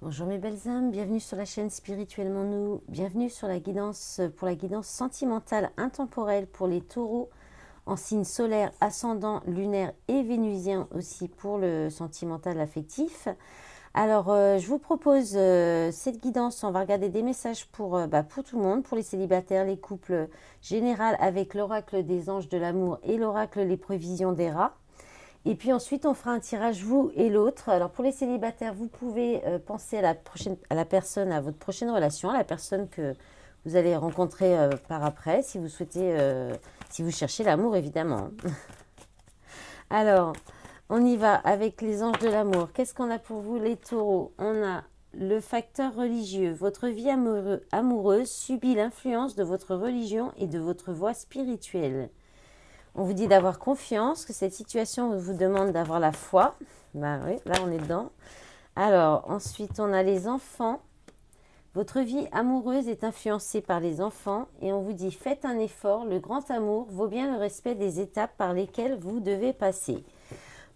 Bonjour mes belles âmes, bienvenue sur la chaîne Spirituellement Nous, bienvenue sur la guidance pour la guidance sentimentale intemporelle pour les taureaux en signe solaire, ascendant, lunaire et vénusien aussi pour le sentimental affectif. Alors je vous propose cette guidance, on va regarder des messages pour tout le monde, pour les célibataires, les couples général avec l'oracle des anges de l'amour et l'oracle les prévisions des rats. Et puis ensuite, on fera un tirage vous et l'autre. Alors pour les célibataires, vous pouvez penser à la personne, à votre prochaine relation, à la personne que vous allez rencontrer par après, si vous souhaitez, si vous cherchez l'amour évidemment. Alors, on y va avec les anges de l'amour. Qu'est-ce qu'on a pour vous les taureaux? On a le facteur religieux. Votre vie amoureuse subit l'influence de votre religion et de votre voie spirituelle. On vous dit d'avoir confiance, que cette situation vous demande d'avoir la foi. Ben oui, là on est dedans. Alors, ensuite, on a les enfants. Votre vie amoureuse est influencée par les enfants et on vous dit faites un effort, le grand amour vaut bien le respect des étapes par lesquelles vous devez passer.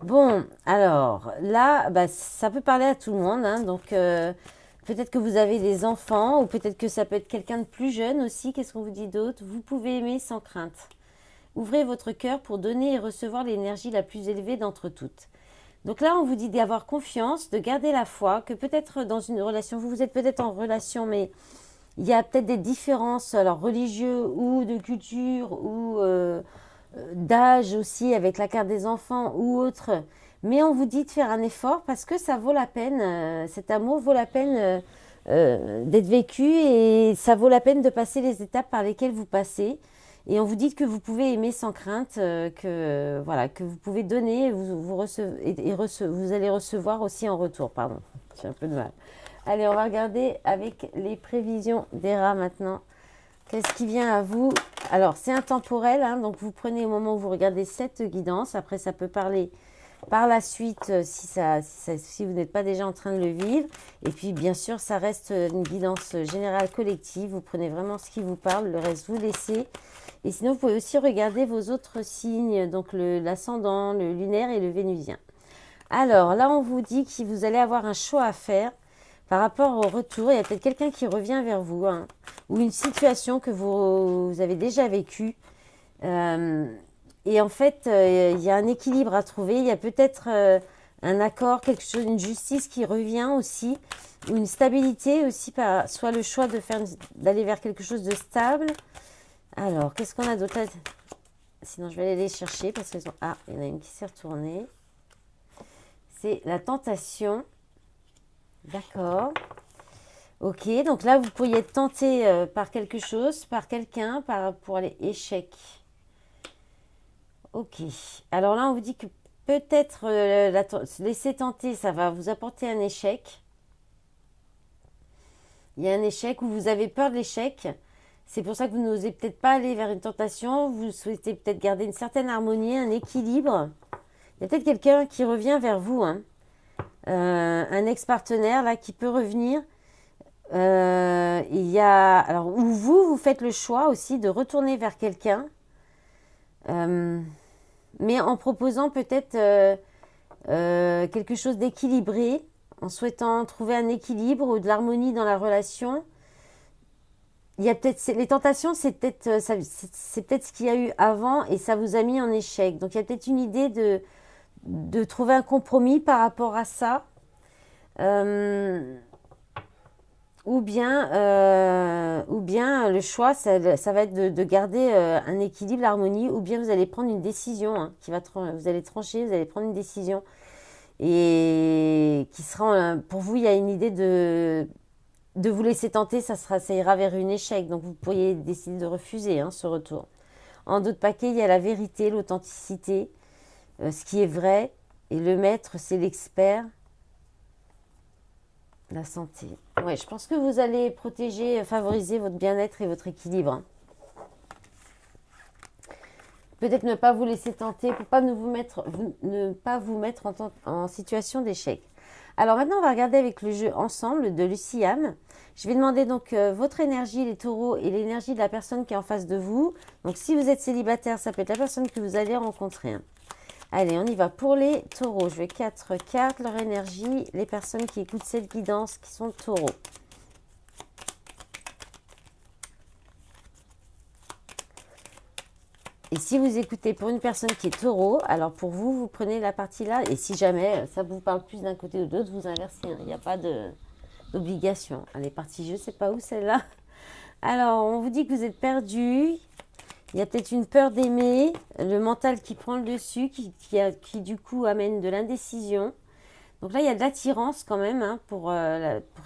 Bon, alors là, ça peut parler à tout le monde, hein, donc peut-être que vous avez des enfants ou peut-être que ça peut être quelqu'un de plus jeune aussi. Qu'est-ce qu'on vous dit d'autre? Vous pouvez aimer sans crainte. Ouvrez votre cœur pour donner et recevoir l'énergie la plus élevée d'entre toutes. Donc là, on vous dit d'avoir confiance, de garder la foi, que peut-être dans une relation, vous êtes peut-être en relation, mais il y a peut-être des différences, alors religieuses ou de culture ou d'âge aussi avec la carte des enfants ou autre. Mais on vous dit de faire un effort parce que ça vaut la peine, cet amour vaut la peine d'être vécu et ça vaut la peine de passer les étapes par lesquelles vous passez. Et on vous dit que vous pouvez aimer sans crainte, que vous pouvez donner, vous allez recevoir aussi en retour. Pardon, j'ai un peu de mal. Allez, on va regarder avec les prévisions des rats maintenant. Qu'est-ce qui vient à vous? Alors, c'est intemporel, hein, donc vous prenez au moment où vous regardez cette guidance. Après, ça peut parler par la suite si vous n'êtes pas déjà en train de le vivre. Et puis, bien sûr, ça reste une guidance générale collective. Vous prenez vraiment ce qui vous parle, le reste, vous laissez. Et sinon, vous pouvez aussi regarder vos autres signes, donc l'ascendant, le lunaire et le vénusien. Alors, là, on vous dit que vous allez avoir un choix à faire par rapport au retour. Il y a peut-être quelqu'un qui revient vers vous, hein, ou une situation que vous avez déjà vécue. Et en fait, il y a un équilibre à trouver. Il y a peut-être un accord, quelque chose, une justice qui revient aussi, ou une stabilité aussi, soit le choix d'aller vers quelque chose de stable. Alors, qu'est-ce qu'on a d'autre? Sinon, je vais aller les chercher parce qu'elles sont... Ah, il y en a une qui s'est retournée. C'est la tentation. D'accord. Ok, donc là, vous pourriez être tenté par quelque chose, par quelqu'un, pour les échecs. Ok. Alors là, on vous dit que peut-être laisser tenter, ça va vous apporter un échec. Il y a un échec où vous avez peur de l'échec. C'est pour ça que vous n'osez peut-être pas aller vers une tentation. Vous souhaitez peut-être garder une certaine harmonie, un équilibre. Il y a peut-être quelqu'un qui revient vers vous, hein. Un ex-partenaire là qui peut revenir. Il y a alors où vous faites le choix aussi de retourner vers quelqu'un, mais en proposant peut-être quelque chose d'équilibré, en souhaitant trouver un équilibre ou de l'harmonie dans la relation. Il y a peut-être les tentations, c'est peut-être ce qu'il y a eu avant et ça vous a mis en échec. Donc il y a peut-être une idée de trouver un compromis par rapport à ça. Ou bien le choix, ça va être de garder un équilibre, l'harmonie, ou bien vous allez prendre une décision, hein, vous allez trancher, vous allez prendre une décision et qui sera, pour vous, il y a une idée de vous laisser tenter, ça ira vers un échec. Donc vous pourriez décider de refuser, hein, ce retour. En d'autres paquets, il y a la vérité, l'authenticité, ce qui est vrai, et le maître, c'est l'expert. La santé. Ouais, je pense que vous allez protéger, favoriser votre bien-être et votre équilibre, hein. Peut-être ne pas vous laisser tenter pour ne pas vous mettre en situation d'échec. Alors maintenant, on va regarder avec le jeu ensemble de Luciane. Je vais demander donc votre énergie, les taureaux, et l'énergie de la personne qui est en face de vous. Donc si vous êtes célibataire, ça peut être la personne que vous allez rencontrer, hein. Allez, on y va pour les taureaux. Je vais 4 cartes, leur énergie, les personnes qui écoutent cette guidance qui sont taureaux. Et si vous écoutez pour une personne qui est taureau, alors pour vous, vous prenez la partie là. Et si jamais ça vous parle plus d'un côté ou de l'autre, vous inversez. Il n'y a pas d'obligation. Allez, partie jeu, c'est pas où celle-là. Alors, on vous dit que vous êtes perdu. Il y a peut-être une peur d'aimer, le mental qui prend le dessus, qui du coup amène de l'indécision. Donc là, il y a de l'attirance quand même hein, pour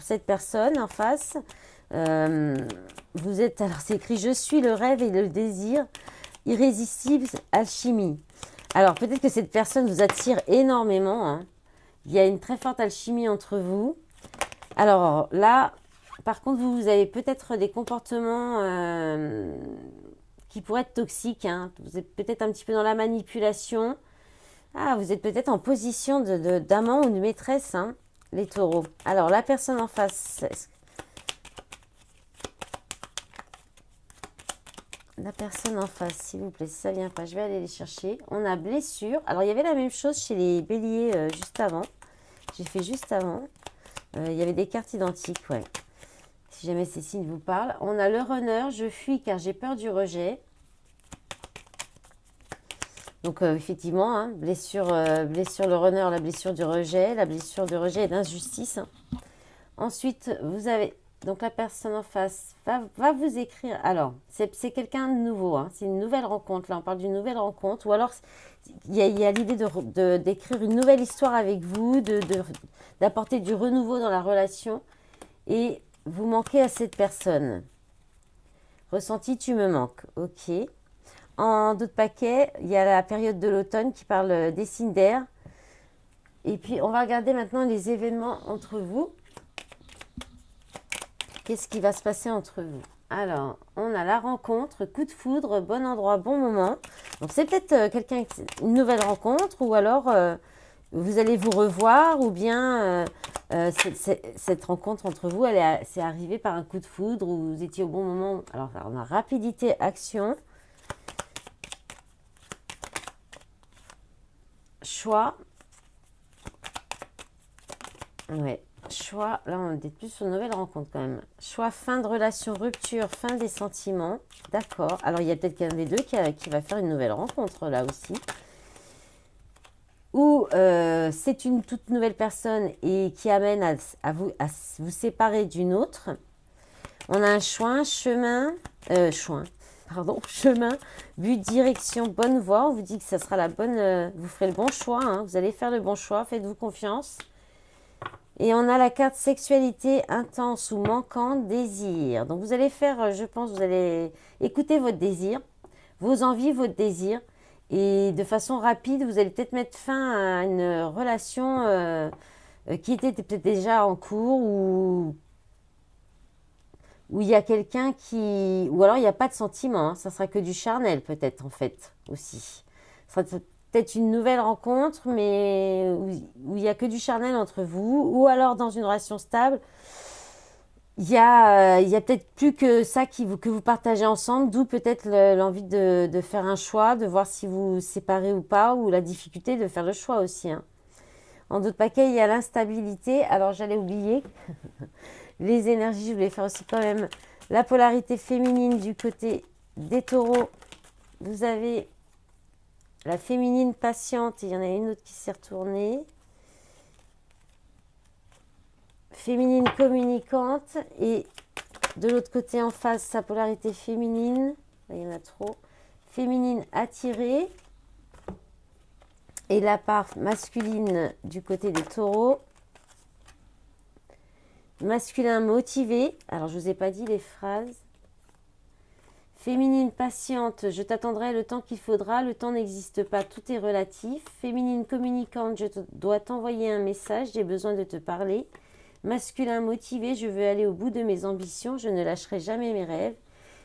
cette personne en face. Vous êtes, alors c'est écrit « Je suis le rêve et le désir ». Irrésistible alchimie. Alors, peut-être que cette personne vous attire énormément. Hein. Il y a une très forte alchimie entre vous. Alors là, par contre, vous avez peut-être des comportements qui pourraient être toxiques. Hein. Vous êtes peut-être un petit peu dans la manipulation. Ah, vous êtes peut-être en position d'amant ou de maîtresse, hein, les taureaux. Alors, la personne en face... La personne en face, s'il vous plaît, si ça vient pas, je vais aller les chercher. On a blessure. Alors, il y avait la même chose chez les béliers juste avant. J'ai fait juste avant. Il y avait des cartes identiques, ouais. Si jamais ces signes vous parlent. On a le runner. Je fuis car j'ai peur du rejet. Donc, effectivement, hein, blessure le runner, la blessure du rejet. La blessure du rejet et d'injustice. Hein. Ensuite, vous avez... Donc, la personne en face va vous écrire. Alors, c'est quelqu'un de nouveau. Hein. C'est une nouvelle rencontre. Là, on parle d'une nouvelle rencontre. Ou alors, il y a l'idée d'écrire une nouvelle histoire avec vous, d'apporter du renouveau dans la relation. Et vous manquez à cette personne. Ressenti, tu me manques. Ok. En d'autres paquets, il y a la période de l'automne qui parle des signes d'air. Et puis, on va regarder maintenant les événements entre vous. Qu'est-ce qui va se passer entre vous? Alors, on a la rencontre, coup de foudre, bon endroit, bon moment. Donc, c'est peut-être une nouvelle rencontre ou alors vous allez vous revoir ou bien cette rencontre entre vous, c'est arrivé par un coup de foudre ou vous étiez au bon moment. Alors, on a rapidité, action, choix. Ouais. Choix, là on est plus sur une nouvelle rencontre quand même. Choix, fin de relation, rupture, fin des sentiments. D'accord. Alors il y a peut-être qu'un des deux qui va faire une nouvelle rencontre là aussi. Ou c'est une toute nouvelle personne et qui amène à vous séparer d'une autre. On a un chemin, but, direction, bonne voie. On vous dit que ça sera la bonne, vous ferez le bon choix. Hein. Vous allez faire le bon choix, faites-vous confiance. Et on a la carte sexualité intense ou manquant, désir. Donc vous allez faire, je pense, vous allez écouter votre désir, vos envies, votre désir. Et de façon rapide, vous allez peut-être mettre fin à une relation qui était peut-être déjà en cours ou où il y a quelqu'un qui... Ou alors il n'y a pas de sentiment, hein. Ça sera que du charnel peut-être en fait aussi. Ça sera peut-être une nouvelle rencontre, mais où il n'y a que du charnel entre vous, ou alors dans une relation stable, il y a peut-être plus que ça que vous partagez ensemble, d'où peut-être l'envie de faire un choix, de voir si vous vous séparez ou pas, ou la difficulté de faire le choix aussi. Hein. En d'autres paquets, il y a l'instabilité. Alors, j'allais oublier les énergies. Je voulais faire aussi quand même la polarité féminine du côté des taureaux. Vous avez... la féminine patiente, il y en a une autre qui s'est retournée. Féminine communicante. Et de l'autre côté en face, sa polarité féminine. Là, il y en a trop. Féminine attirée. Et la part masculine du côté des taureaux. Masculin motivé. Alors, je ne vous ai pas dit les phrases. Féminine patiente, je t'attendrai le temps qu'il faudra, le temps n'existe pas, tout est relatif. Féminine communicante, je dois t'envoyer un message, j'ai besoin de te parler. Masculin motivé, je veux aller au bout de mes ambitions, je ne lâcherai jamais mes rêves.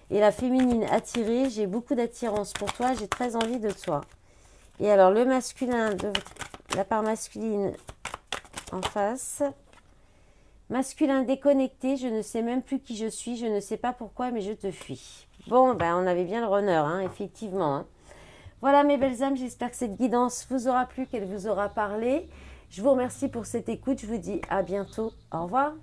Et la féminine attirée, j'ai beaucoup d'attirance pour toi, j'ai très envie de toi. Et alors le masculin, la part masculine en face. Masculin déconnecté, je ne sais même plus qui je suis, je ne sais pas pourquoi, mais je te fuis. Bon, ben on avait bien le runner, hein, effectivement. Hein. Voilà mes belles âmes, j'espère que cette guidance vous aura plu, qu'elle vous aura parlé. Je vous remercie pour cette écoute, je vous dis à bientôt, au revoir.